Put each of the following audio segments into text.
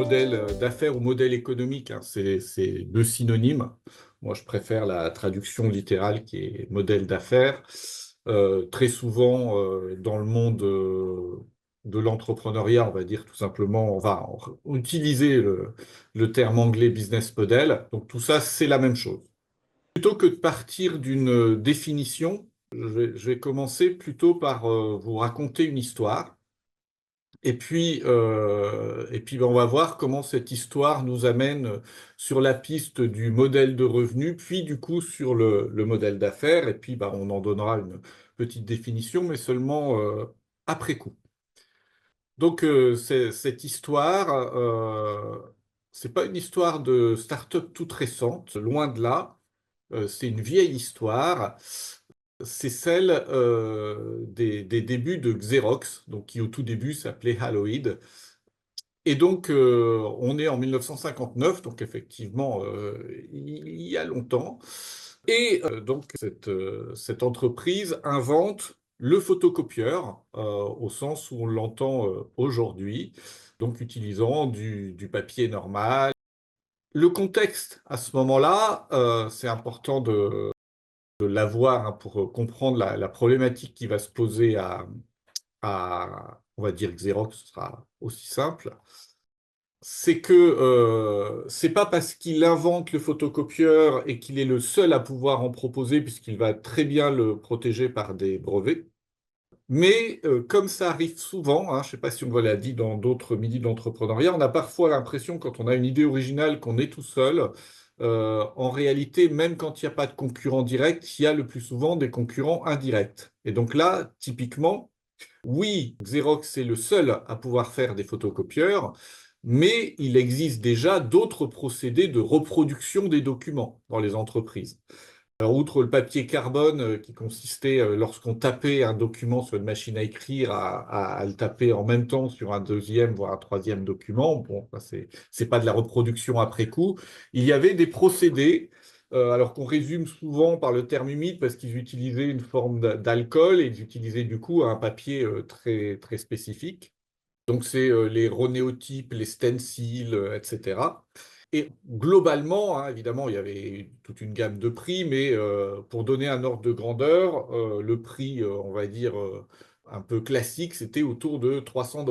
modèle d'affaires ou modèle économique, hein, c'est deux synonymes. Moi, je préfère la traduction littérale qui est modèle d'affaires. Très souvent, dans le monde de l'entrepreneuriat, on va dire tout simplement, on va utiliser le terme anglais business model. Donc tout ça, c'est la même chose. Plutôt que de partir d'une définition, je vais commencer plutôt par vous raconter une histoire. Et puis, on va voir comment cette histoire nous amène sur la piste du modèle de revenu, puis du coup sur le modèle d'affaires. Et puis, on en donnera une petite définition, mais seulement après coup. Donc, cette histoire, c'est pas une histoire de start-up toute récente, loin de là. C'est une vieille histoire. C'est celle des débuts de Xerox, donc qui au tout début s'appelait Haloid. Et donc, on est en 1959, donc effectivement, il y a longtemps. Et donc, cette entreprise invente le photocopieur, au sens où on l'entend aujourd'hui, donc utilisant du papier normal. Le contexte à ce moment-là, c'est important de l'avoir, hein, pour comprendre la problématique qui va se poser on va dire Xerox, ce sera aussi simple. C'est que c'est pas parce qu'il invente le photocopieur et qu'il est le seul à pouvoir en proposer, puisqu'il va très bien le protéger par des brevets. Mais comme ça arrive souvent, hein, je ne sais pas si on vous l'a dit dans d'autres midis d'entrepreneuriat, on a parfois l'impression, quand on a une idée originale, qu'on est tout seul. En réalité, même quand il n'y a pas de concurrent direct, il y a le plus souvent des concurrents indirects. Et donc là, typiquement, oui, Xerox est le seul à pouvoir faire des photocopieurs, mais il existe déjà d'autres procédés de reproduction des documents dans les entreprises. Alors, outre le papier carbone qui consistait, lorsqu'on tapait un document sur une machine à écrire, à le taper en même temps sur un deuxième, voire un troisième document, bon, ça, c'est pas de la reproduction après coup. Il y avait des procédés, alors qu'on résume souvent par le terme humide parce qu'ils utilisaient une forme d'alcool et ils utilisaient du coup un papier très, très spécifique. Donc, c'est les ronéotypes, les stencils, etc. Et globalement, hein, évidemment, il y avait toute une gamme de prix, mais pour donner un ordre de grandeur, le prix, on va dire, un peu classique, c'était autour de 300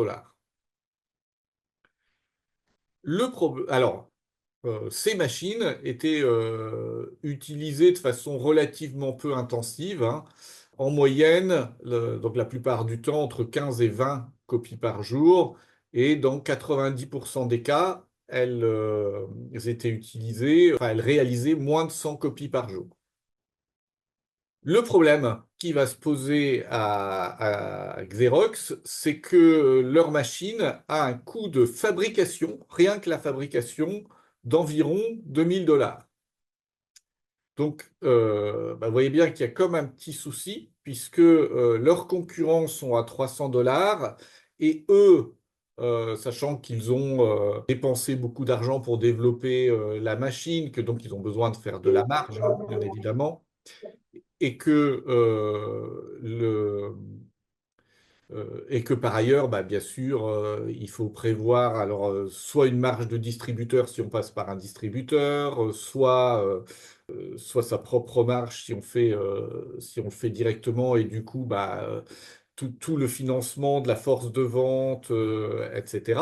$. Alors, ces machines étaient utilisées de façon relativement peu intensive, hein. En moyenne, donc la plupart du temps, entre 15 et 20 copies par jour. Et dans 90% des cas, elles étaient utilisées, enfin, elles réalisaient moins de 100 copies par jour. Le problème qui va se poser à Xerox, c'est que leur machine a un coût de fabrication, rien que la fabrication, d'environ 2 000 $. Donc, vous voyez bien qu'il y a comme un petit souci, puisque leurs concurrents sont à 300 $ et eux, sachant qu'ils ont dépensé beaucoup d'argent pour développer la machine, que donc ils ont besoin de faire de la marge, hein, bien évidemment, et que par ailleurs, bien sûr, il faut prévoir alors soit une marge de distributeur si on passe par un distributeur, soit sa propre marge si on le fait directement, et du coup, tout le financement de la force de vente, etc.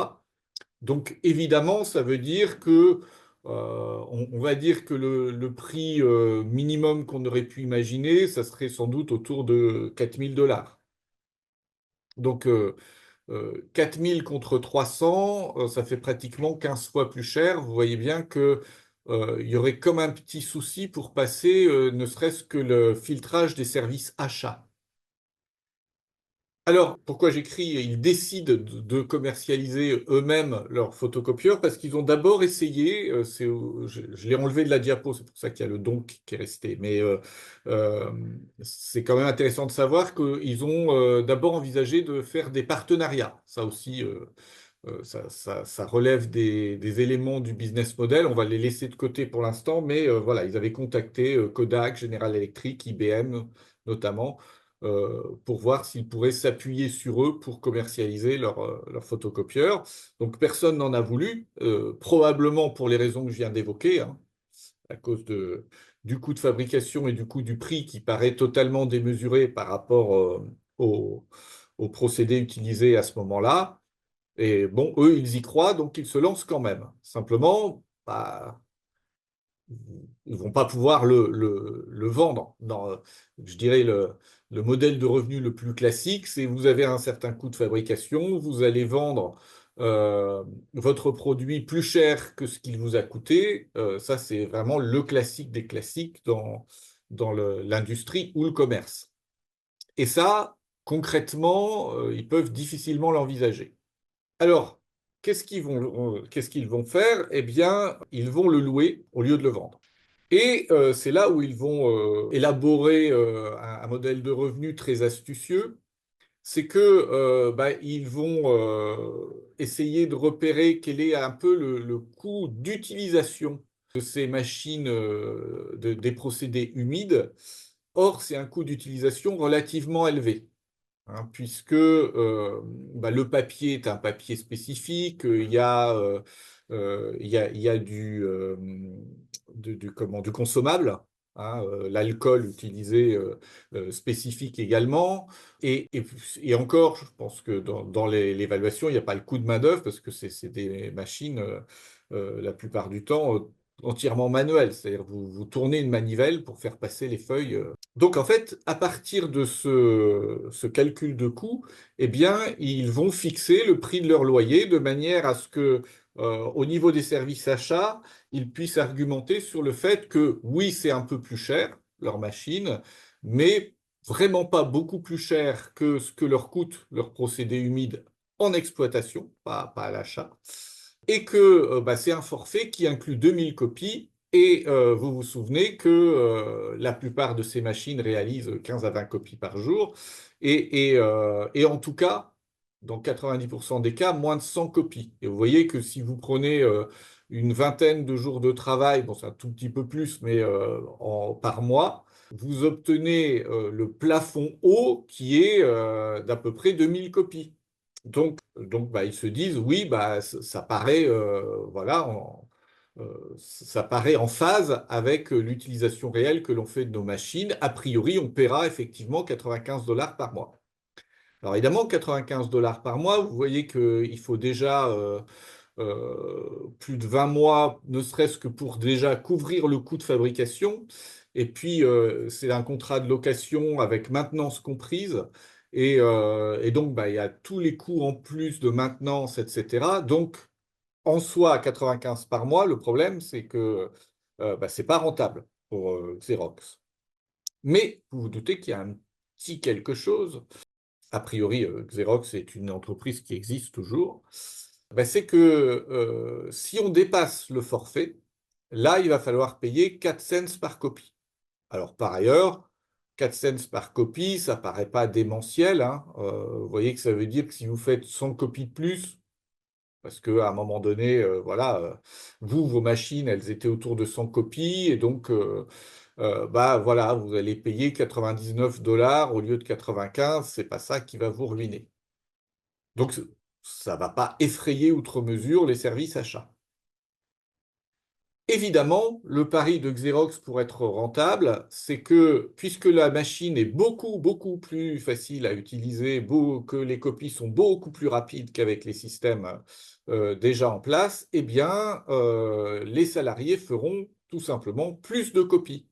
Donc évidemment, ça veut dire que on va dire que le prix minimum qu'on aurait pu imaginer, ça serait sans doute autour de 4 000 $. Donc 4 000 contre 300, ça fait pratiquement 15 fois plus cher. Vous voyez bien que il y aurait comme un petit souci pour passer, ne serait-ce que le filtrage des services achats. Alors, pourquoi j'écris? Ils décident de commercialiser eux-mêmes leurs photocopieurs parce qu'ils ont d'abord essayé, je l'ai enlevé de la diapo, c'est pour ça qu'il y a le donc qui est resté, mais euh, c'est quand même intéressant de savoir qu'ils ont d'abord envisagé de faire des partenariats. Ça aussi, ça relève des éléments du business model. On va les laisser de côté pour l'instant, mais voilà, ils avaient contacté Kodak, General Electric, IBM notamment, pour voir s'ils pourraient s'appuyer sur eux pour commercialiser leur photocopieur. Donc personne n'en a voulu, probablement pour les raisons que je viens d'évoquer, hein, à cause du coût de fabrication et du coût du prix qui paraît totalement démesuré par rapport au procédé utilisé à ce moment-là. Et bon, eux, ils y croient, donc ils se lancent quand même. Simplement, bah, ils ne vont pas pouvoir le vendre. Je dirais le modèle de revenu le plus classique, c'est vous avez un certain coût de fabrication, vous allez vendre votre produit plus cher que ce qu'il vous a coûté. Ça, c'est vraiment le classique des classiques dans l'industrie ou le commerce. Et ça, concrètement, ils peuvent difficilement l'envisager. Alors, qu'est-ce qu'ils vont faire? Eh bien, ils vont le louer au lieu de le vendre. Et c'est là où ils vont élaborer un modèle de revenu très astucieux. C'est que bah, ils vont essayer de repérer quel est un peu le coût d'utilisation de ces machines, des procédés humides. Or, c'est un coût d'utilisation relativement élevé, hein, puisque bah, le papier est un papier spécifique, il y a du consommable, hein, l'alcool utilisé spécifique également, et encore, je pense que dans l'évaluation, il n'y a pas le coût de main-d'œuvre, parce que c'est des machines, la plupart du temps, entièrement manuelles, c'est-à-dire vous tournez une manivelle pour faire passer les feuilles. Donc en fait, à partir de ce calcul de coût, eh bien, ils vont fixer le prix de leur loyer de manière à ce que, au niveau des services achats, ils puissent argumenter sur le fait que oui, c'est un peu plus cher, leur machine, mais vraiment pas beaucoup plus cher que ce que leur coûte leur procédé humide en exploitation, pas à l'achat, et que bah, c'est un forfait qui inclut 2000 copies. Et vous vous souvenez que la plupart de ces machines réalisent 15 à 20 copies par jour. Et en tout cas, dans 90% des cas, moins de 100 copies. Et vous voyez que si vous prenez une vingtaine de jours de travail, bon, c'est un tout petit peu plus, mais par mois, vous obtenez le plafond haut qui est d'à peu près 2000 copies. Donc bah, ils se disent, oui, bah, ça paraît, voilà, ça paraît en phase avec l'utilisation réelle que l'on fait de nos machines. A priori, on paiera effectivement 95 dollars par mois. Alors évidemment, 95 dollars par mois, vous voyez qu'il faut déjà plus de 20 mois, ne serait-ce que pour déjà couvrir le coût de fabrication. Et puis, c'est un contrat de location avec maintenance comprise. Et donc, bah, il y a tous les coûts en plus de maintenance, etc. Donc, en soi, à 95 par mois, le problème, c'est que bah, ce n'est pas rentable pour Xerox. Mais vous vous doutez qu'il y a un petit quelque chose. A priori, Xerox est une entreprise qui existe toujours. Ben, c'est que si on dépasse le forfait, là, il va falloir payer 4 cents par copie. Alors, par ailleurs, 4 cents par copie, ça paraît pas démentiel, hein. Vous voyez que ça veut dire que si vous faites 100 copies de plus, parce qu'à un moment donné, voilà, vos machines, elles étaient autour de 100 copies, et donc, bah, voilà, vous allez payer 99 dollars au lieu de 95, c'est pas ça qui va vous ruiner. Donc, ça ne va pas effrayer outre mesure les services achats. Évidemment, le pari de Xerox pour être rentable, c'est que puisque la machine est beaucoup, beaucoup plus facile à utiliser, que les copies sont beaucoup plus rapides qu'avec les systèmes déjà en place, eh bien, les salariés feront tout simplement plus de copies.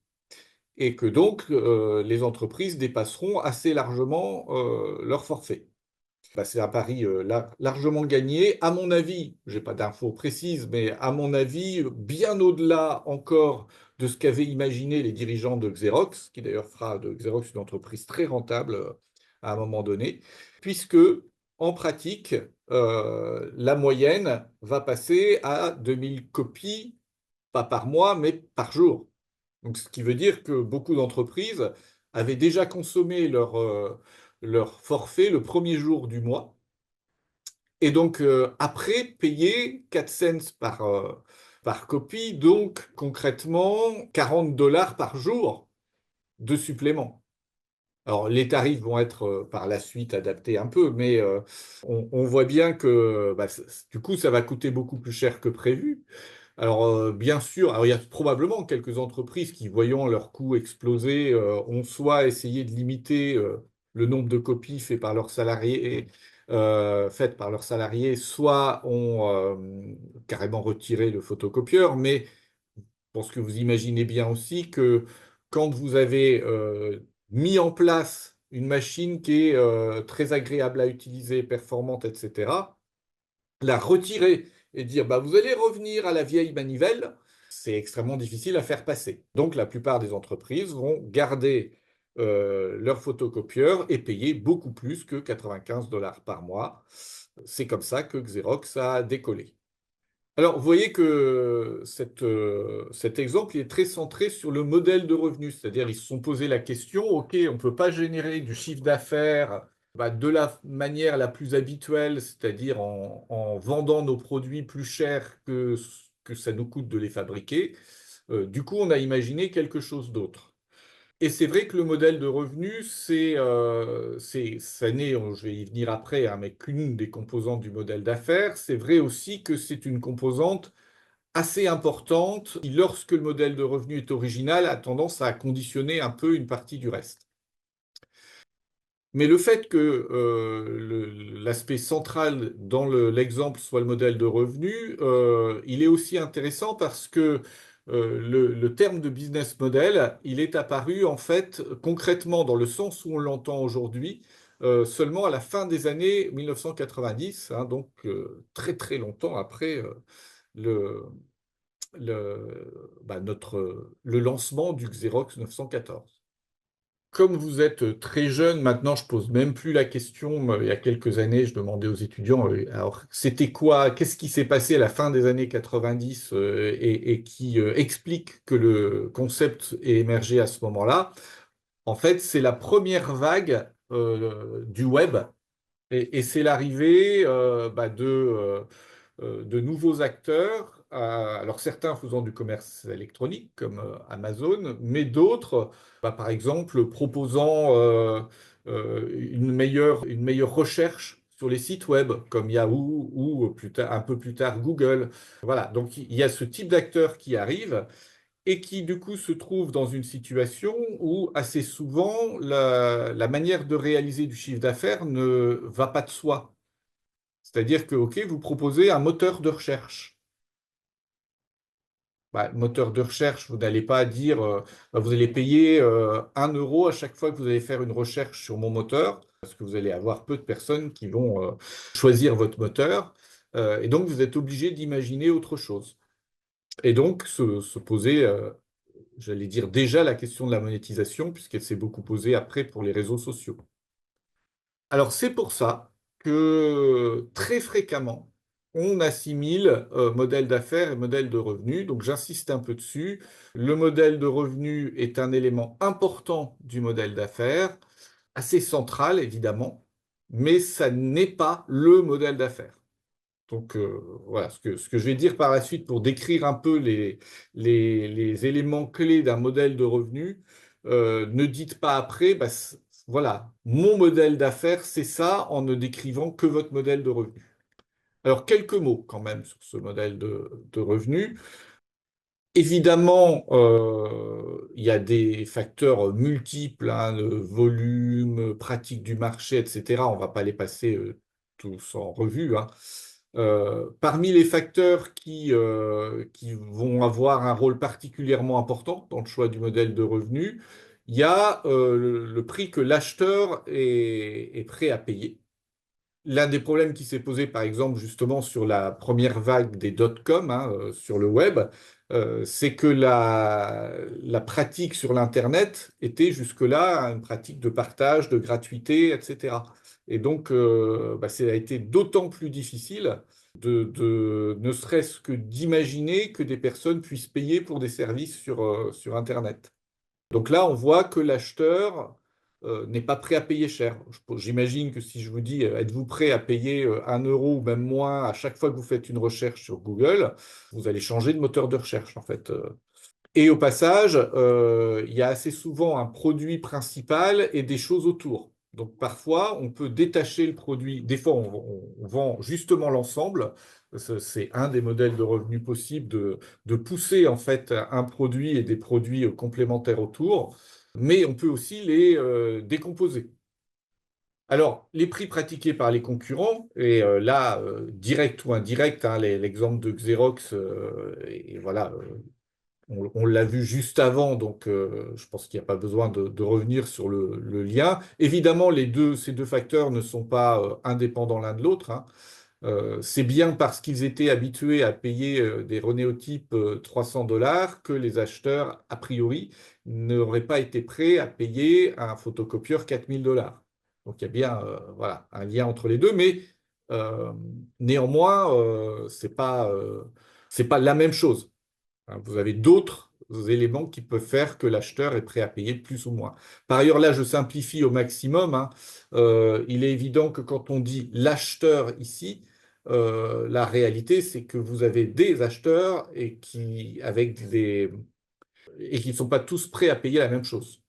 Et que donc, les entreprises dépasseront assez largement leur forfait. Bah, c'est un pari largement gagné. À mon avis, je n'ai pas d'infos précises, mais à mon avis, bien au-delà encore de ce qu'avaient imaginé les dirigeants de Xerox, qui d'ailleurs fera de Xerox une entreprise très rentable à un moment donné, puisque en pratique, la moyenne va passer à 2000 copies, pas par mois, mais par jour. Donc, ce qui veut dire que beaucoup d'entreprises avaient déjà consommé leur forfait le premier jour du mois, et donc après payer 4 cents par copie, donc concrètement 40 dollars par jour de supplément. Alors, les tarifs vont être par la suite adaptés un peu, mais on voit bien que bah, du coup, ça va coûter beaucoup plus cher que prévu. Alors, bien sûr, alors il y a probablement quelques entreprises qui, voyant leurs coûts exploser, ont soit essayé de limiter le nombre de copies faites par leurs salariés, soit ont carrément retiré le photocopieur. Mais je pense que vous imaginez bien aussi que quand vous avez mis en place une machine qui est très agréable à utiliser, performante, etc., la retirer et dire bah, vous allez revenir à la vieille manivelle, c'est extrêmement difficile à faire passer. Donc la plupart des entreprises vont garder leur photocopieur et payer beaucoup plus que 95 dollars par mois. C'est comme ça que Xerox a décollé. Alors, vous voyez que cet exemple il est très centré sur le modèle de revenu, c'est-à-dire ils se sont posé la question, OK, on ne peut pas générer du chiffre d'affaires bah, de la manière la plus habituelle, c'est-à-dire en vendant nos produits plus chers que ça nous coûte de les fabriquer. Du coup, on a imaginé quelque chose d'autre. Et c'est vrai que le modèle de revenu, ça n'est, je vais y venir après, hein, mais qu'une des composantes du modèle d'affaires. C'est vrai aussi que c'est une composante assez importante qui, lorsque le modèle de revenu est original, a tendance à conditionner un peu une partie du reste. Mais le fait que l'aspect central dans l'exemple soit le modèle de revenu, il est aussi intéressant parce que le terme de business model, il est apparu en fait concrètement dans le sens où on l'entend aujourd'hui, seulement à la fin des années 1990, hein, donc très très longtemps après le, le lancement du Xerox 914. Comme vous êtes très jeune, maintenant je pose même plus la question. Il y a quelques années, je demandais aux étudiants, alors c'était quoi, qu'est-ce qui s'est passé à la fin des années 90 et qui explique que le concept est émergé à ce moment-là. En fait, c'est la première vague du web et c'est l'arrivée de nouveaux acteurs, alors certains faisant du commerce électronique comme Amazon, mais d'autres, bah, par exemple, proposant une meilleure recherche sur les sites web comme Yahoo ou plus tard, un peu plus tard Google. Voilà, donc il y a ce type d'acteurs qui arrivent et qui du coup se trouvent dans une situation où assez souvent la manière de réaliser du chiffre d'affaires ne va pas de soi. C'est-à-dire que, OK, vous proposez un moteur de recherche. Bah, moteur de recherche, vous n'allez pas dire, bah, vous allez payer 1 € à chaque fois que vous allez faire une recherche sur mon moteur, parce que vous allez avoir peu de personnes qui vont choisir votre moteur. Et donc, vous êtes obligé d'imaginer autre chose. Et donc, se poser, j'allais dire déjà la question de la monétisation, puisqu'elle s'est beaucoup posée après pour les réseaux sociaux. Alors, c'est pour ça que très fréquemment, on assimile modèle d'affaires et modèle de revenu. Donc, j'insiste un peu dessus. Le modèle de revenu est un élément important du modèle d'affaires, assez central évidemment, mais ça n'est pas le modèle d'affaires. Donc, voilà, ce que je vais dire par la suite pour décrire un peu les éléments clés d'un modèle de revenu, ne dites pas après, bah, voilà, mon modèle d'affaires, c'est ça, en ne décrivant que votre modèle de revenu. Alors, quelques mots quand même sur ce modèle de revenu. Évidemment, il y a des facteurs multiples, hein, le volume, pratique du marché, etc. On ne va pas les passer tous en revue, hein. Parmi les facteurs qui vont avoir un rôle particulièrement important dans le choix du modèle de revenu, il y a le prix que l'acheteur est prêt à payer. L'un des problèmes qui s'est posé, par exemple, justement sur la première vague des dot-com, hein, sur le web, c'est que la pratique sur l'Internet était jusque-là une pratique de partage, de gratuité, etc. Et donc, bah, ça a été d'autant plus difficile ne serait-ce que d'imaginer que des personnes puissent payer pour des services sur Internet. Donc là, on voit que l'acheteur n'est pas prêt à payer cher. J'imagine que si je vous dis, êtes-vous prêt à payer 1 € ou même moins à chaque fois que vous faites une recherche sur Google, vous allez changer de moteur de recherche en fait. Et au passage, il y a assez souvent un produit principal et des choses autour. Donc parfois, on peut détacher le produit. Des fois, on vend justement l'ensemble. C'est un des modèles de revenus possibles de pousser en fait un produit et des produits complémentaires autour. Mais on peut aussi les décomposer. Alors, les prix pratiqués par les concurrents, et là, direct ou indirect, hein, l'exemple de Xerox, et voilà, on l'a vu juste avant, donc je pense qu'il n'y a pas besoin de revenir sur le lien. Évidemment, ces deux facteurs ne sont pas indépendants l'un de l'autre, hein. C'est bien parce qu'ils étaient habitués à payer des Renéotypes 300 $ que les acheteurs, a priori, n'auraient pas été prêts à payer un photocopieur 4000 $. Donc il y a bien voilà, un lien entre les deux, mais euh, néanmoins, c'est pas la même chose, hein. Vous avez d'autres éléments qui peuvent faire que l'acheteur est prêt à payer plus ou moins. Par ailleurs, là, je simplifie au maximum, hein. Il est évident que quand on dit l'acheteur ici, la réalité, c'est que vous avez des acheteurs et qui ne sont pas tous prêts à payer la même chose.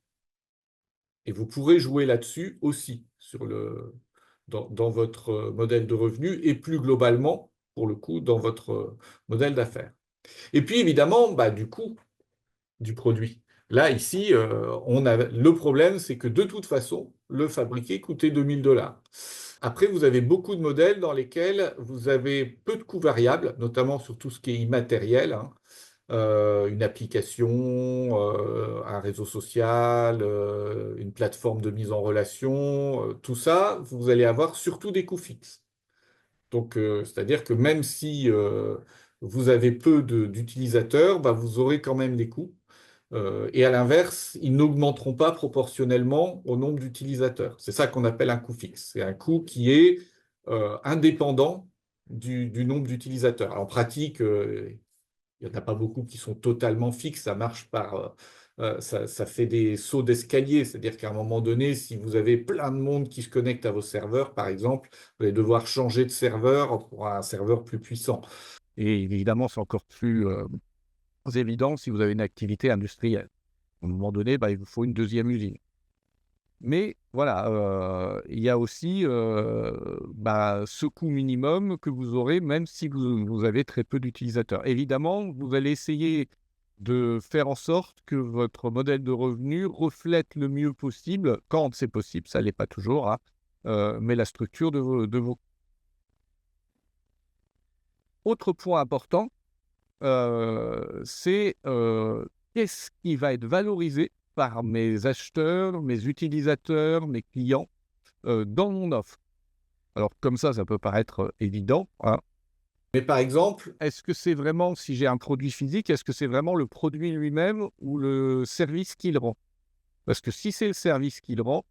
Et vous pourrez jouer là-dessus aussi dans votre modèle de revenu et plus globalement, pour le coup, dans votre modèle d'affaires. Et puis évidemment, bah, du coût du produit. Là, ici, le problème, c'est que de toute façon, le fabriquer coûtait 2000 $. Après, vous avez beaucoup de modèles dans lesquels vous avez peu de coûts variables, notamment sur tout ce qui est immatériel, hein. Une application, un réseau social, une plateforme de mise en relation, tout ça, vous allez avoir surtout des coûts fixes. Donc, c'est-à-dire que même si vous avez peu d'utilisateurs, bah, vous aurez quand même des coûts. Et à l'inverse, ils n'augmenteront pas proportionnellement au nombre d'utilisateurs. C'est ça qu'on appelle un coût fixe. C'est un coût qui est indépendant du nombre d'utilisateurs. Alors, en pratique, il n'y en a pas beaucoup qui sont totalement fixes. Ça marche ça fait des sauts d'escalier. C'est-à-dire qu'à un moment donné, si vous avez plein de monde qui se connecte à vos serveurs, par exemple, vous allez devoir changer de serveur pour un serveur plus puissant. Et évidemment, c'est encore plus évident si vous avez une activité industrielle. À un moment donné, bah, il vous faut une deuxième usine. Mais voilà, il y a aussi bah, ce coût minimum que vous aurez même si vous avez très peu d'utilisateurs. Évidemment, vous allez essayer de faire en sorte que votre modèle de revenu reflète le mieux possible, quand c'est possible, ça ne l'est pas toujours, hein, mais la structure de vos. Autre point important, c'est qu'est-ce qui va être valorisé par mes acheteurs, mes utilisateurs, mes clients dans mon offre. Alors comme ça peut paraître évident, hein. Mais par exemple, Est-ce que c'est vraiment, si j'ai un produit physique, est-ce que c'est vraiment le produit lui-même ou le service qu'il rend? Parce que si c'est le service qu'il rend,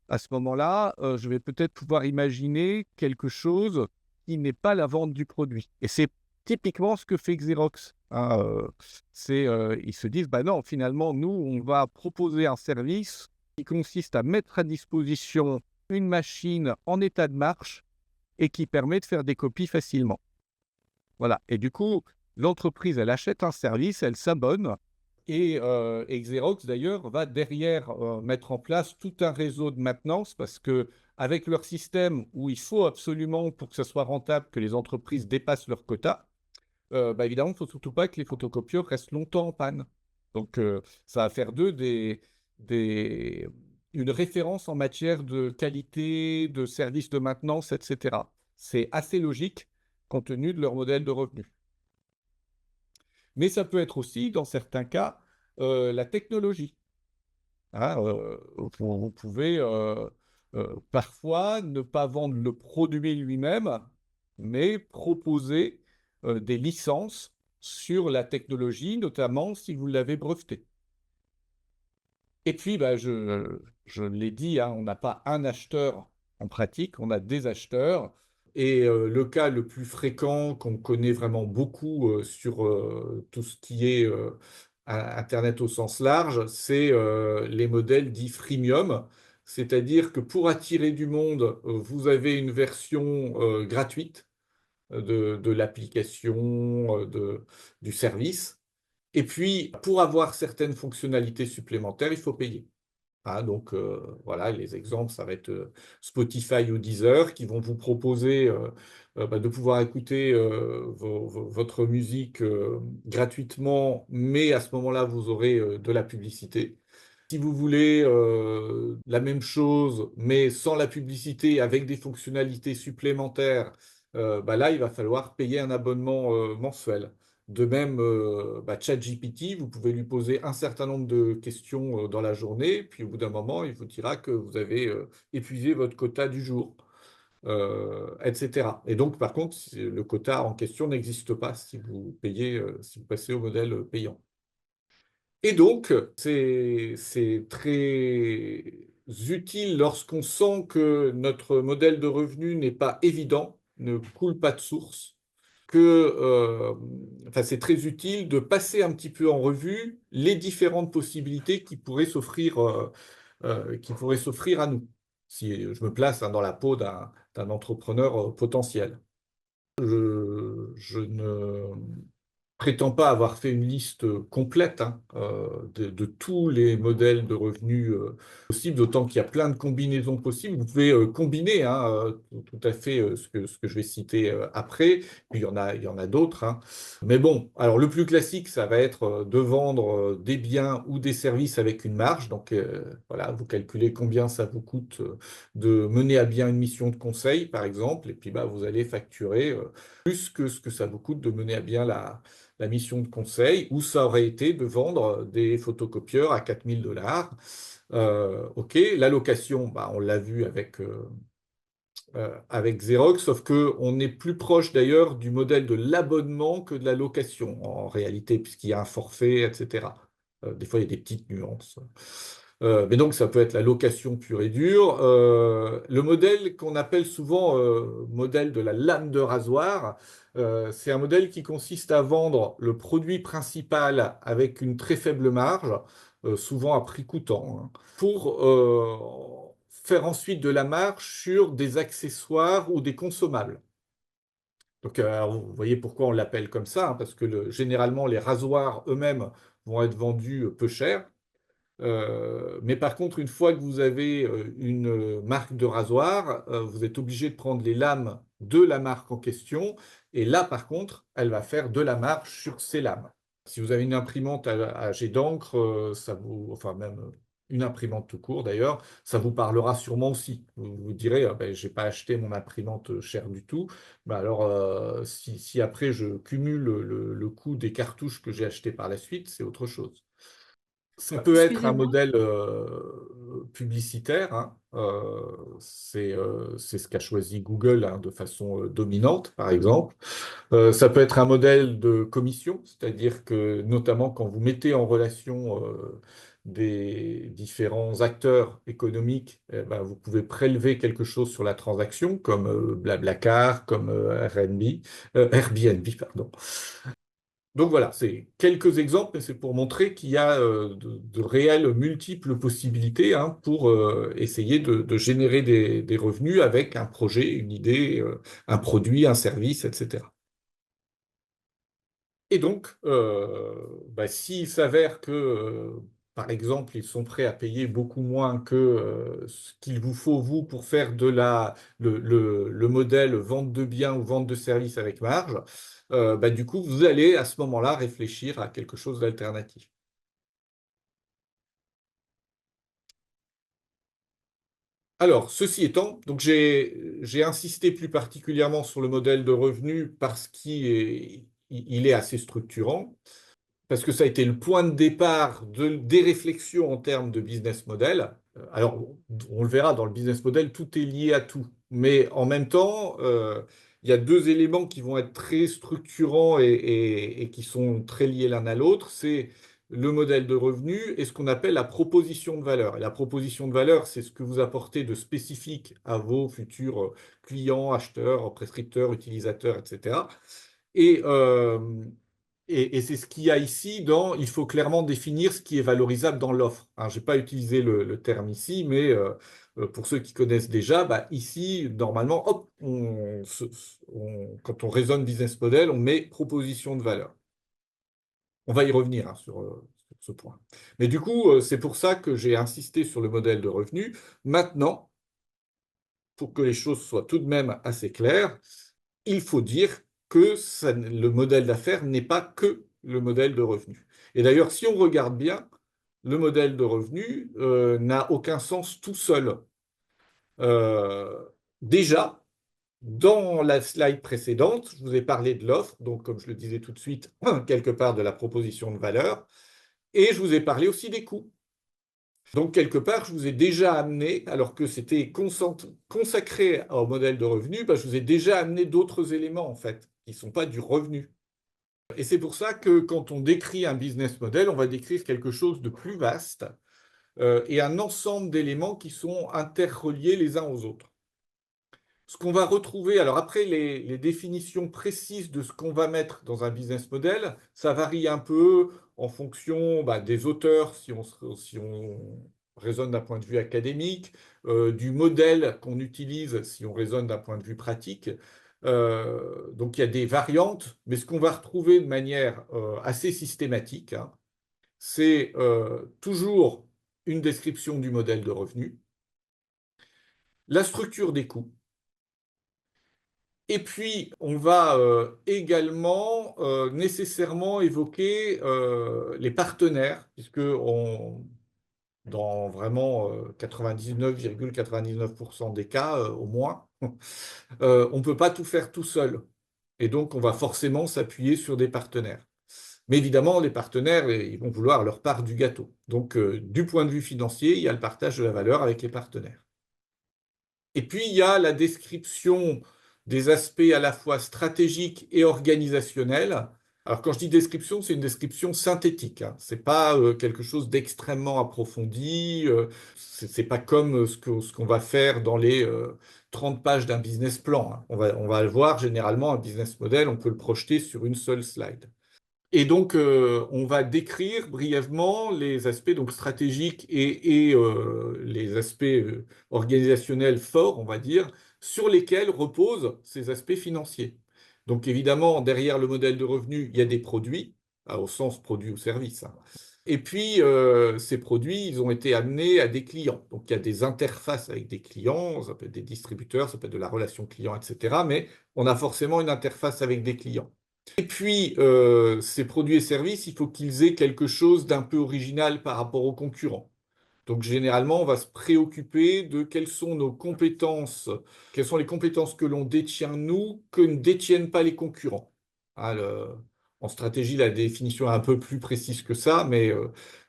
à ce moment-là, je vais peut-être pouvoir imaginer quelque chose qui n'est pas la vente du produit. Et c'est typiquement ce que fait Xerox, hein, ils se disent: «Bah non, finalement, nous, on va proposer un service qui consiste à mettre à disposition une machine en état de marche et qui permet de faire des copies facilement». Voilà, et du coup, l'entreprise, elle achète un service, elle s'abonne et Xerox d'ailleurs va derrière, mettre en place tout un réseau de maintenance parce qu'avec leur système où il faut absolument, pour que ça soit rentable, que les entreprises dépassent leur quota, bah, évidemment, il ne faut surtout pas que les photocopieurs restent longtemps en panne. Donc ça va faire d'eux des une référence en matière de qualité, de services de maintenance, et cetera. C'est assez logique compte tenu de leur modèle de revenus. Mais ça peut être aussi, dans certains cas, la technologie, hein. Vous pouvez parfois ne pas vendre le produit lui-même, mais proposer des licences sur la technologie, notamment si vous l'avez breveté. Et puis, bah, je l'ai dit, hein, on n'a pas un acheteur en pratique, on a des acheteurs. et le cas le plus fréquent qu'on connaît vraiment beaucoup sur tout ce qui est Internet au sens large, c'est les modèles dits freemium. C'est-à-dire que pour attirer du monde, vous avez une version gratuite de l'application, du service. Et puis, pour avoir certaines fonctionnalités supplémentaires, il faut payer. Hein, donc voilà, les exemples, ça va être Spotify ou Deezer qui vont vous proposer de pouvoir écouter votre musique gratuitement, mais à ce moment-là, vous aurez de la publicité. Si vous voulez la même chose, mais sans la publicité, avec des fonctionnalités supplémentaires, là, il va falloir payer un abonnement mensuel. De même, ChatGPT, vous pouvez lui poser un certain nombre de questions dans la journée, puis au bout d'un moment, il vous dira que vous avez épuisé votre quota du jour, etc. Et donc, par contre, le quota en question n'existe pas si vous payez, si vous passez au modèle payant. Et donc, c'est très utile lorsqu'on sent que notre modèle de revenu n'est pas évident, ne coule pas de source, enfin, c'est très utile de passer un petit peu en revue les différentes possibilités qui pourraient s'offrir à nous, si je me place dans la peau d'un entrepreneur potentiel. Je ne prétends pas avoir fait une liste complète hein, de tous les modèles de revenus possibles, d'autant qu'il y a plein de combinaisons possibles. Vous pouvez combiner hein, tout à fait ce que je vais citer après, puis il y en a d'autres. Hein. Mais bon, alors le plus classique, ça va être de vendre des biens ou des services avec une marge. Donc voilà, vous calculez combien ça vous coûte de mener à bien une mission de conseil, par exemple, et puis vous allez facturer plus que ce que ça vous coûte de mener à bien la mission de conseil, où ça aurait été de vendre des photocopieurs à 4 000 $. OK, la location, on l'a vu avec Xerox, sauf qu'on est plus proche d'ailleurs du modèle de l'abonnement que de la location, en réalité, puisqu'il y a un forfait, etc. Des fois, il y a des petites nuances. Mais donc, ça peut être la location pure et dure. Le modèle qu'on appelle souvent modèle de la lame de rasoir, c'est un modèle qui consiste à vendre le produit principal avec une très faible marge, souvent à prix coûtant, hein, pour faire ensuite de la marge sur des accessoires ou des consommables. Donc, vous voyez pourquoi on l'appelle comme ça, hein, parce que généralement, les rasoirs eux-mêmes vont être vendus peu cher. Mais par contre, une fois que vous avez une marque de rasoir, vous êtes obligé de prendre les lames de la marque en question. Et là, par contre, elle va faire de la marge sur ces lames. Si vous avez une imprimante à jet d'encre, enfin même une imprimante tout court d'ailleurs, ça vous parlera sûrement aussi. Vous vous direz, ah ben, j'ai pas acheté mon imprimante chère du tout. Alors, si après je cumule le coût des cartouches que j'ai achetées par la suite, c'est autre chose. Ça peut être un Excusez-moi. modèle publicitaire, hein. C'est ce qu'a choisi Google hein, de façon dominante, par exemple. Ça peut être un modèle de commission, c'est-à-dire que notamment quand vous mettez en relation des différents acteurs économiques, vous pouvez prélever quelque chose sur la transaction, comme Blablacar, comme Airbnb, pardon. Donc voilà, c'est quelques exemples, mais c'est pour montrer qu'il y a de réelles multiples possibilités hein, pour essayer de générer des revenus avec un projet, une idée, un produit, un service, etc. Et donc, s'il s'avère que, par exemple, ils sont prêts à payer beaucoup moins que ce qu'il vous faut, vous, pour faire le modèle vente de biens ou vente de services avec marge, du coup, vous allez à ce moment-là réfléchir à quelque chose d'alternatif. Alors, ceci étant, donc j'ai insisté plus particulièrement sur le modèle de revenu parce qu'il est assez structurant. Parce que ça a été le point de départ des réflexions en termes de business model. Alors, on le verra dans le business model, tout est lié à tout. Mais en même temps, il y a deux éléments qui vont être très structurants et qui sont très liés l'un à l'autre. C'est le modèle de revenu et ce qu'on appelle la proposition de valeur. Et la proposition de valeur, c'est ce que vous apportez de spécifique à vos futurs clients, acheteurs, prescripteurs, utilisateurs, etc. Et, euh, et c'est ce qu'il y a ici dans, il faut clairement définir ce qui est valorisable dans l'offre. Je n'ai pas utilisé le terme ici, mais pour ceux qui connaissent déjà, ici, normalement, hop, quand on raisonne business model, on met proposition de valeur. On va y revenir hein, sur ce point. Mais du coup, c'est pour ça que j'ai insisté sur le modèle de revenu. Maintenant, pour que les choses soient tout de même assez claires, il faut dire que le modèle d'affaires n'est pas que le modèle de revenu. Et d'ailleurs, si on regarde bien, le modèle de revenu n'a aucun sens tout seul. Euh, déjà, dans la slide précédente, je vous ai parlé de l'offre, donc comme je le disais tout de suite, quelque part de la proposition de valeur, et je vous ai parlé aussi des coûts. Donc, quelque part, je vous ai déjà amené, alors que c'était consacré au modèle de revenu, je vous ai déjà amené d'autres éléments, en fait, qui ne sont pas du revenu. Et c'est pour ça que quand on décrit un business model, on va décrire quelque chose de plus vaste et un ensemble d'éléments qui sont interreliés les uns aux autres. Ce qu'on va retrouver, alors après les définitions précises de ce qu'on va mettre dans un business model, ça varie un peu en fonction des auteurs, si on raisonne d'un point de vue académique, du modèle qu'on utilise, si on raisonne d'un point de vue pratique. Donc il y a des variantes, mais ce qu'on va retrouver de manière assez systématique, hein, c'est toujours une description du modèle de revenu, la structure des coûts. Et puis, on va également nécessairement évoquer les partenaires, puisque dans vraiment 99,99% des cas, au moins, on ne peut pas tout faire tout seul. Et donc, on va forcément s'appuyer sur des partenaires. Mais évidemment, les partenaires, ils vont vouloir leur part du gâteau. Donc, du point de vue financier, il y a le partage de la valeur avec les partenaires. Et puis, il y a la description des aspects à la fois stratégiques et organisationnels. Alors, quand je dis description, c'est une description synthétique, hein. Ce n'est pas quelque chose d'extrêmement approfondi. Ce n'est pas comme ce qu'on va faire dans les 30 pages d'un business plan, hein. On va le voir, généralement, un business model, on peut le projeter sur une seule slide. Et donc, on va décrire brièvement les aspects donc, stratégiques et les aspects organisationnels forts, on va dire, sur lesquels reposent ces aspects financiers. Donc, évidemment, derrière le modèle de revenu, il y a des produits, au sens produit ou service, hein. Et puis, ces produits, ils ont été amenés à des clients. Donc, il y a des interfaces avec des clients, ça peut être des distributeurs, ça peut être de la relation client, etc. Mais on a forcément une interface avec des clients. Et puis, ces produits et services, il faut qu'ils aient quelque chose d'un peu original par rapport aux concurrents. Donc, généralement, on va se préoccuper de quelles sont nos compétences, quelles sont les compétences que l'on détient, nous, que ne détiennent pas les concurrents. Ah, en stratégie, la définition est un peu plus précise que ça, mais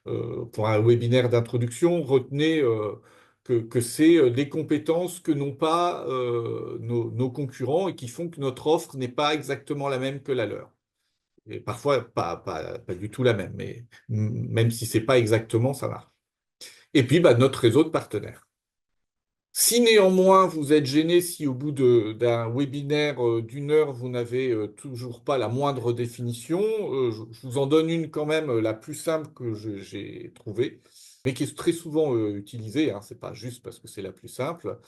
pour un webinaire d'introduction, retenez que c'est des compétences que n'ont pas nos concurrents et qui font que notre offre n'est pas exactement la même que la leur. Et parfois, pas du tout la même, mais même si c'est pas exactement, ça marche. Et puis, notre réseau de partenaires. Si néanmoins vous êtes gêné, si au bout d'un webinaire d'une heure, vous n'avez toujours pas la moindre définition, je vous en donne une quand même, la plus simple que j'ai trouvée, mais qui est très souvent utilisée, hein, c'est pas juste parce que c'est la plus simple.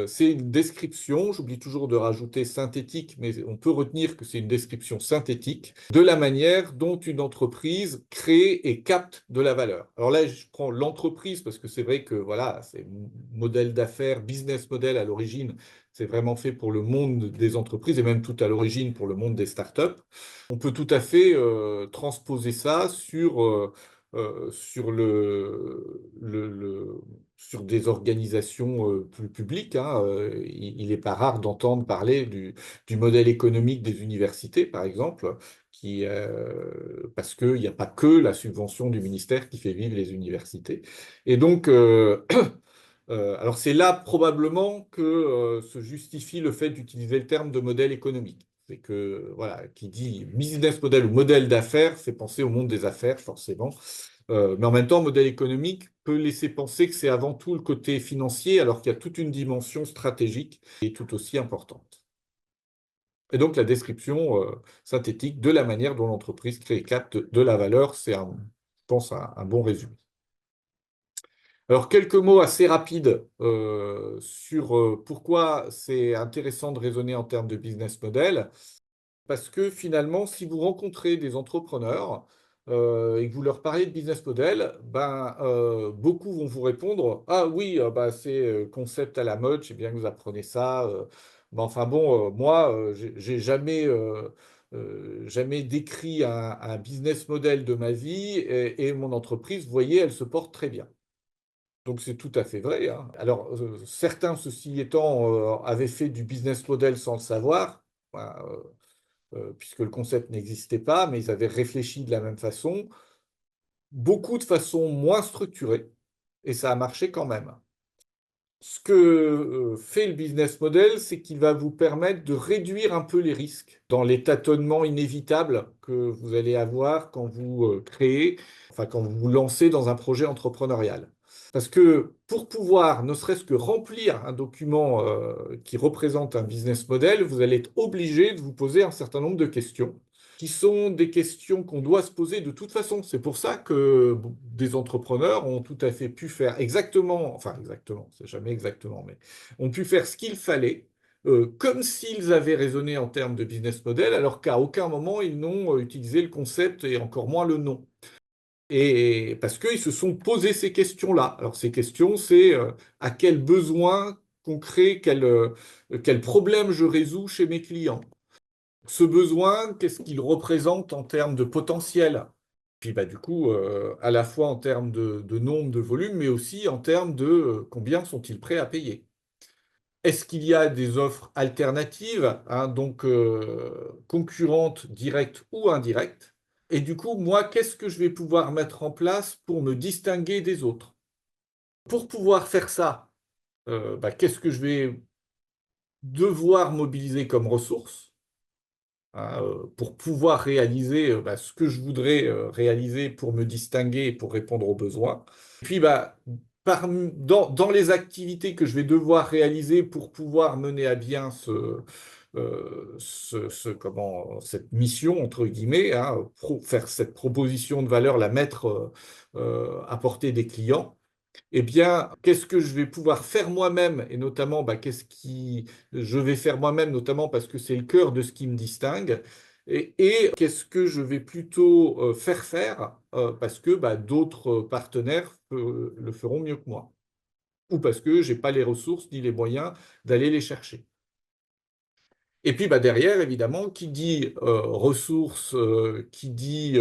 C'est une description, j'oublie toujours de rajouter synthétique, mais on peut retenir que c'est une description synthétique de la manière dont une entreprise crée et capte de la valeur. Alors là, je prends l'entreprise parce que c'est vrai que voilà, c'est modèle d'affaires, business model à l'origine, c'est vraiment fait pour le monde des entreprises et même tout à l'origine pour le monde des startups. On peut tout à fait transposer ça sur des organisations plus publiques, hein. Il n'est pas rare d'entendre parler du modèle économique des universités, par exemple, parce qu'il n'y a pas que la subvention du ministère qui fait vivre les universités. Et donc, alors c'est là probablement que se justifie le fait d'utiliser le terme de modèle économique. C'est que, voilà, qui dit business model ou modèle d'affaires, fait penser au monde des affaires, forcément. Mais en même temps, modèle économique peut laisser penser que c'est avant tout le côté financier, alors qu'il y a toute une dimension stratégique et tout aussi importante. Et donc, la description synthétique de la manière dont l'entreprise crée et capte de la valeur, c'est, je pense, un bon résumé. Alors, quelques mots assez rapides sur pourquoi c'est intéressant de raisonner en termes de business model. Parce que finalement, si vous rencontrez des entrepreneurs, et que vous leur parlez de business model, ben, beaucoup vont vous répondre, ah oui, bah, c'est concept à la mode, je sais bien que vous apprenez ça. Mais enfin bon, moi, j'ai jamais décrit un business model de ma vie et mon entreprise, vous voyez, elle se porte très bien. Donc c'est tout à fait vrai, hein. Alors certains, ceci étant, avaient fait du business model sans le savoir, voilà, puisque le concept n'existait pas, mais ils avaient réfléchi de la même façon, beaucoup de façon moins structurée, et ça a marché quand même. Ce que fait le business model, c'est qu'il va vous permettre de réduire un peu les risques dans les tâtonnements inévitables que vous allez avoir quand vous créez, enfin quand vous vous lancez dans un projet entrepreneurial. Parce que pour pouvoir, ne serait-ce que remplir un document qui représente un business model, vous allez être obligé de vous poser un certain nombre de questions qui sont des questions qu'on doit se poser de toute façon. C'est pour ça que des entrepreneurs ont tout à fait pu faire exactement, enfin exactement, c'est jamais exactement, mais ont pu faire ce qu'il fallait, comme s'ils avaient raisonné en termes de business model, alors qu'à aucun moment ils n'ont utilisé le concept et encore moins le nom. Et parce qu'ils se sont posé ces questions-là. Alors ces questions, c'est à quel besoin concret, quel problème je résous chez mes clients. Ce besoin, qu'est-ce qu'il représente en termes de potentiel? Puis bah, du coup, à la fois en termes de nombre, de volume, mais aussi en termes de combien sont-ils prêts à payer? Est-ce qu'il y a des offres alternatives, hein, donc concurrentes, directes ou indirectes? Et du coup, moi, qu'est-ce que je vais pouvoir mettre en place pour me distinguer des autres? Pour pouvoir faire ça, bah, qu'est-ce que je vais devoir mobiliser comme ressources? Hein, pour pouvoir réaliser bah, ce que je voudrais réaliser pour me distinguer et pour répondre aux besoins. Et puis, bah, dans les activités que je vais devoir réaliser pour pouvoir mener à bien cette mission, entre guillemets, hein, faire cette proposition de valeur, la mettre à portée des clients, eh bien, qu'est-ce que je vais pouvoir faire moi-même et notamment, bah, qu'est-ce qui je vais faire moi-même, notamment parce que c'est le cœur de ce qui me distingue, et qu'est-ce que je vais plutôt faire parce que bah, d'autres partenaires le feront mieux que moi, ou parce que j'ai pas les ressources ni les moyens d'aller les chercher. Et puis bah, derrière, évidemment, qui dit ressources, qui dit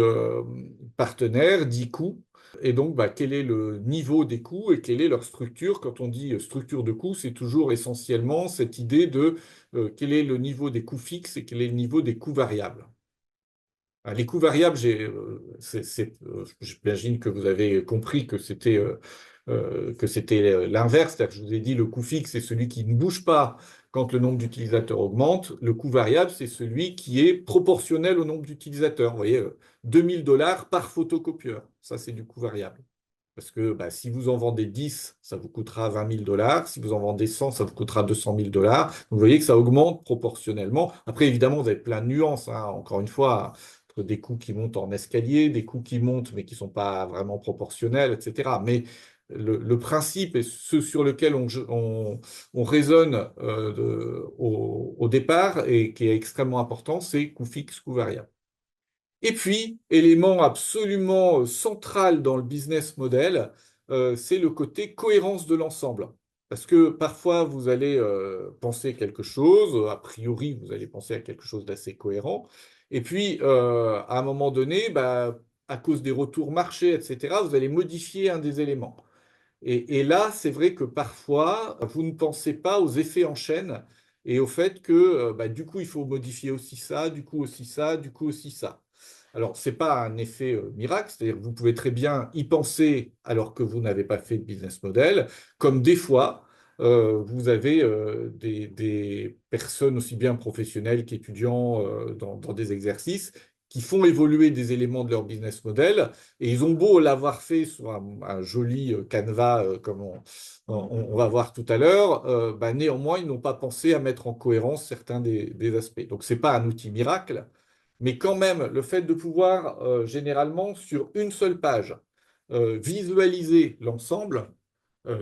partenaire, dit coût. Et donc, bah, quel est le niveau des coûts et quelle est leur structure? Quand on dit structure de coûts, c'est toujours essentiellement cette idée de quel est le niveau des coûts fixes et quel est le niveau des coûts variables. Les coûts variables, j'imagine que vous avez compris que c'était l'inverse. C'est-à-dire que je vous ai dit le coût fixe, c'est celui qui ne bouge pas quand le nombre d'utilisateurs augmente. Le coût variable, c'est celui qui est proportionnel au nombre d'utilisateurs. Vous voyez, 2000 $ par photocopieur. Ça, c'est du coût variable. Parce que bah, si vous en vendez 10, ça vous coûtera 20 000 $. Si vous en vendez 100, ça vous coûtera 200 000 $. Donc, vous voyez que ça augmente proportionnellement. Après, évidemment, vous avez plein de nuances, hein. Encore une fois, entre des coûts qui montent en escalier, des coûts qui montent mais qui ne sont pas vraiment proportionnels, etc. Mais le principe et ce sur lequel on raisonne au départ et qui est extrêmement important, c'est coût fixe, coût variable. Et puis, élément absolument central dans le business model, c'est le côté cohérence de l'ensemble. Parce que parfois, vous allez penser quelque chose, a priori, vous allez penser à quelque chose d'assez cohérent. Et puis, à un moment donné, bah, à cause des retours marchés, etc., vous allez modifier un des éléments. Et là, c'est vrai que parfois, vous ne pensez pas aux effets en chaîne et au fait que bah, du coup, il faut modifier aussi ça, du coup aussi ça, du coup aussi ça. Alors, ce n'est pas un effet miracle, c'est-à-dire que vous pouvez très bien y penser alors que vous n'avez pas fait de business model, comme des fois, vous avez des personnes aussi bien professionnelles qu'étudiants dans des exercices qui font évoluer des éléments de leur business model, et ils ont beau l'avoir fait sur un joli canevas, comme on va voir tout à l'heure, bah, néanmoins, ils n'ont pas pensé à mettre en cohérence certains des aspects. Donc, ce n'est pas un outil miracle, mais quand même, le fait de pouvoir, généralement, sur une seule page, visualiser l'ensemble,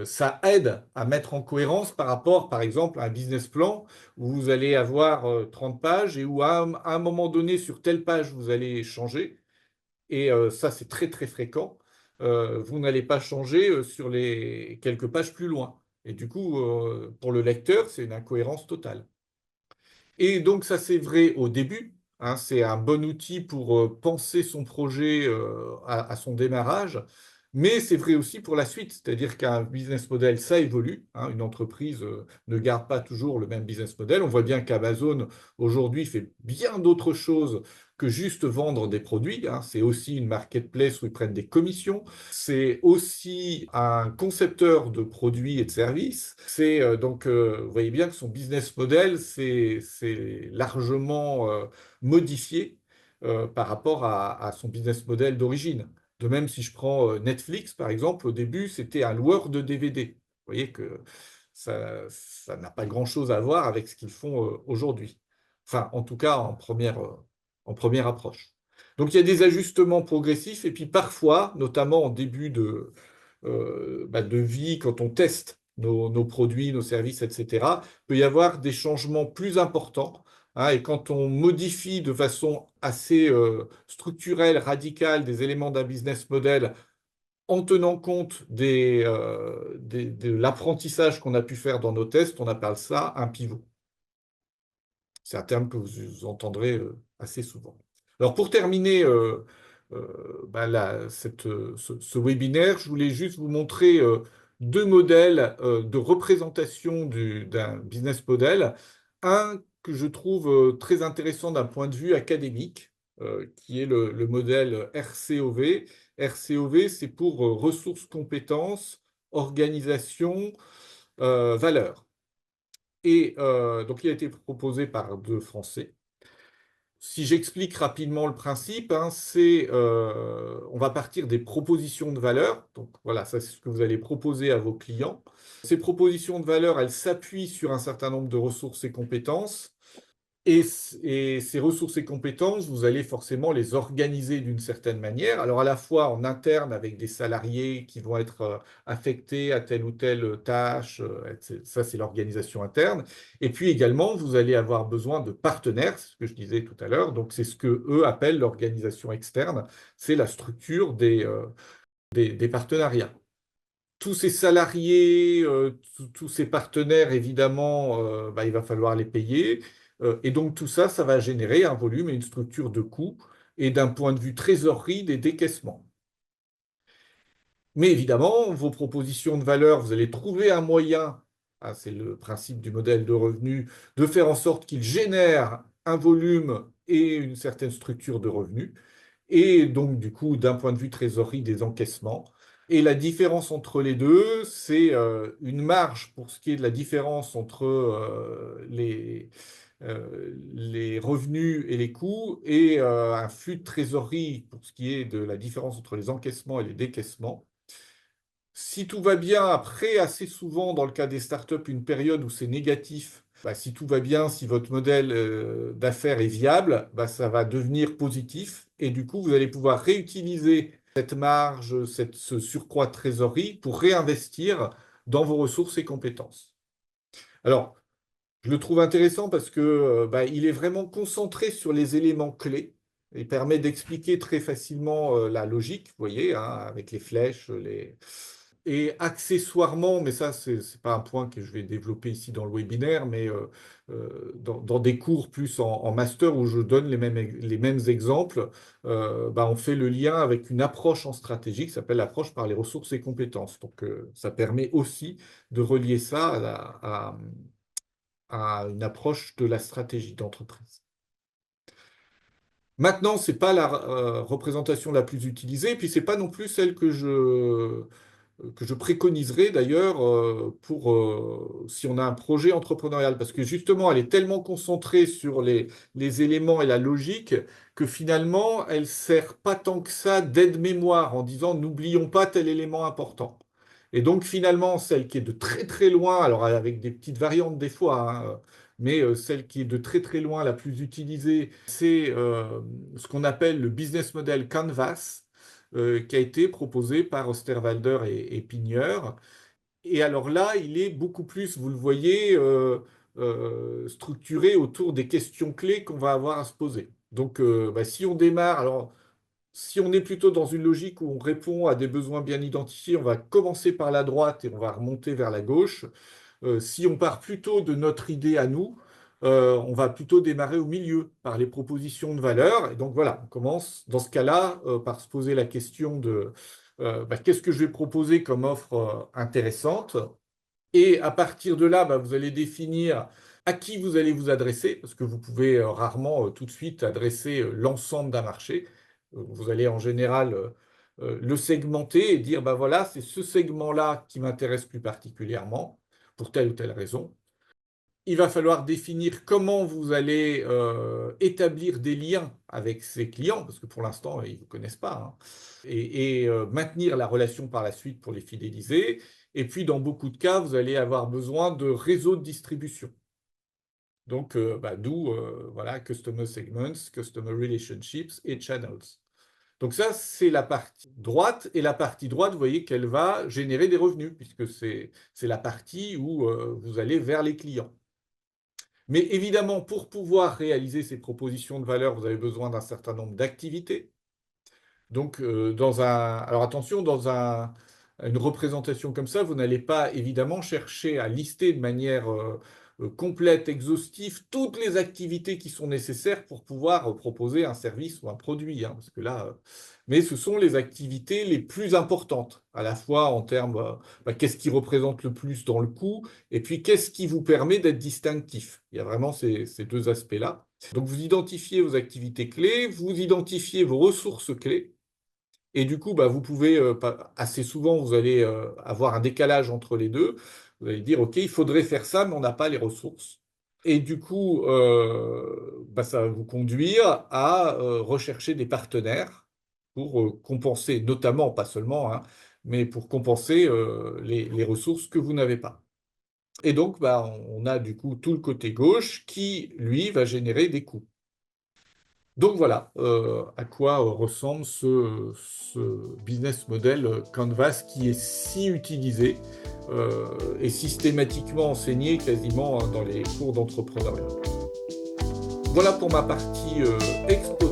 ça aide à mettre en cohérence par rapport, par exemple, à un business plan où vous allez avoir 30 pages et où à un moment donné, sur telle page, vous allez changer. et ça c'est très très fréquent, vous n'allez pas changer sur les quelques pages plus loin. Et du coup, pour le lecteur, c'est une incohérence totale. Et donc ça c'est vrai au début, hein, c'est un bon outil pour penser son projet à son démarrage, mais c'est vrai aussi pour la suite, c'est-à-dire qu'un business model, ça évolue, hein, une entreprise ne garde pas toujours le même business model. On voit bien qu'Amazon aujourd'hui fait bien d'autres choses que juste vendre des produits, hein. C'est aussi une marketplace où ils prennent des commissions. C'est aussi un concepteur de produits et de services. Vous voyez bien que son business model c'est largement modifié par rapport à son business model d'origine. De même, si je prends Netflix, par exemple, au début, c'était un loueur de DVD. Vous voyez que ça n'a pas grand-chose à voir avec ce qu'ils font aujourd'hui. Enfin, en tout cas, en première approche. Donc, il y a des ajustements progressifs et puis parfois, notamment en début de vie, quand on teste nos produits, nos services, etc., il peut y avoir des changements plus importants, hein, et quand on modifie de façon assez structurelle, radicale, des éléments d'un business model en tenant compte de l'apprentissage qu'on a pu faire dans nos tests, on appelle ça un pivot. C'est un terme que vous entendrez assez souvent. Alors pour terminer ce webinaire, je voulais juste vous montrer deux modèles de représentation d'un business model. Un que je trouve très intéressant d'un point de vue académique, qui est le modèle RCOV. RCOV, c'est pour ressources, compétences, organisation, valeurs. Et donc, il a été proposé par deux Français. Si j'explique rapidement le principe, hein, on va partir des propositions de valeur. Donc voilà, ça c'est ce que vous allez proposer à vos clients. Ces propositions de valeur, elles s'appuient sur un certain nombre de ressources et compétences. Et ces ressources et compétences, vous allez forcément les organiser d'une certaine manière. Alors à la fois en interne avec des salariés qui vont être affectés à telle ou telle tâche, ça c'est l'organisation interne. Et puis également, vous allez avoir besoin de partenaires, c'est ce que je disais tout à l'heure. Donc c'est ce que eux appellent l'organisation externe, c'est la structure des partenariats. Tous ces salariés, tous ces partenaires, évidemment, il va falloir les payer. Et donc tout ça, ça va générer un volume et une structure de coûts et d'un point de vue trésorerie, des décaissements. Mais évidemment, vos propositions de valeur, vous allez trouver un moyen, ah, c'est le principe du modèle de revenu, de faire en sorte qu'il génère un volume et une certaine structure de revenus et donc du coup d'un point de vue trésorerie des encaissements. Et la différence entre les deux, c'est une marge pour ce qui est de la différence entre les revenus et les coûts et un flux de trésorerie pour ce qui est de la différence entre les encaissements et les décaissements. Si tout va bien, après, assez souvent, dans le cas des startups, une période où c'est négatif, si tout va bien, si votre modèle d'affaires est viable, ça va devenir positif. Et du coup, vous allez pouvoir réutiliser cette marge, ce surcroît de trésorerie pour réinvestir dans vos ressources et compétences. Alors, je le trouve intéressant parce que il est vraiment concentré sur les éléments clés. Il permet d'expliquer très facilement la logique, vous voyez, hein, avec les flèches, et accessoirement, mais ça, c'est n'est pas un point que je vais développer ici dans le webinaire, mais dans des cours plus en master où je donne les mêmes exemples, on fait le lien avec une approche en stratégie qui s'appelle l'approche par les ressources et compétences. Donc, ça permet aussi de relier ça à une approche de la stratégie d'entreprise. Maintenant, ce n'est pas la représentation la plus utilisée, puis ce n'est pas non plus celle que je préconiserais d'ailleurs si on a un projet entrepreneurial, parce que justement, elle est tellement concentrée sur les éléments et la logique que finalement, elle ne sert pas tant que ça d'aide-mémoire en disant n'oublions pas tel élément important. Et donc finalement, celle qui est de très très loin, alors avec des petites variantes des fois, hein, mais celle qui est de très très loin la plus utilisée, c'est ce qu'on appelle le business model Canvas, qui a été proposé par Osterwalder et Pigneur. Et alors là, il est beaucoup plus, vous le voyez, structuré autour des questions clés qu'on va avoir à se poser. Donc, si on démarre, alors Si on est plutôt dans une logique où on répond à des besoins bien identifiés, on va commencer par la droite et on va remonter vers la gauche. Si on part plutôt de notre idée à nous, on va plutôt démarrer au milieu par les propositions de valeur. Et donc voilà, on commence dans ce cas-là par se poser la question de qu'est-ce que je vais proposer comme offre intéressante. Et à partir de là, vous allez définir à qui vous allez vous adresser, parce que vous pouvez rarement tout de suite adresser l'ensemble d'un marché. Vous allez en général le segmenter et dire, voilà, c'est ce segment-là qui m'intéresse plus particulièrement, pour telle ou telle raison. Il va falloir définir comment vous allez établir des liens avec ces clients, parce que pour l'instant, ils ne vous connaissent pas, hein, et maintenir la relation par la suite pour les fidéliser. Et puis, dans beaucoup de cas, vous allez avoir besoin de réseaux de distribution. Donc, d'où voilà, Customer Segments, Customer Relationships et Channels. Donc ça, c'est la partie droite. Et la partie droite, vous voyez qu'elle va générer des revenus, puisque c'est la partie où vous allez vers les clients. Mais évidemment, pour pouvoir réaliser ces propositions de valeur, vous avez besoin d'un certain nombre d'activités. Donc, alors attention, une représentation comme ça, vous n'allez pas évidemment chercher à lister de manière complète, exhaustive, toutes les activités qui sont nécessaires pour pouvoir proposer un service ou un produit, hein, parce que là, mais ce sont les activités les plus importantes, à la fois en termes, qu'est-ce qui représente le plus dans le coût, et puis qu'est-ce qui vous permet d'être distinctif. Il y a vraiment ces deux aspects-là. Donc, vous identifiez vos activités clés, vous identifiez vos ressources clés, et du coup, vous pouvez, assez souvent, vous allez avoir un décalage entre les deux. Vous allez dire, OK, il faudrait faire ça, mais on n'a pas les ressources. Et du coup, ça va vous conduire à rechercher des partenaires pour compenser, notamment, pas seulement, hein, mais pour compenser les ressources que vous n'avez pas. Et donc, on a du coup tout le côté gauche qui, lui, va générer des coûts. Donc voilà à quoi ressemble ce business model Canvas qui est si utilisé et systématiquement enseigné quasiment dans les cours d'entrepreneuriat. Voilà pour ma partie expérience.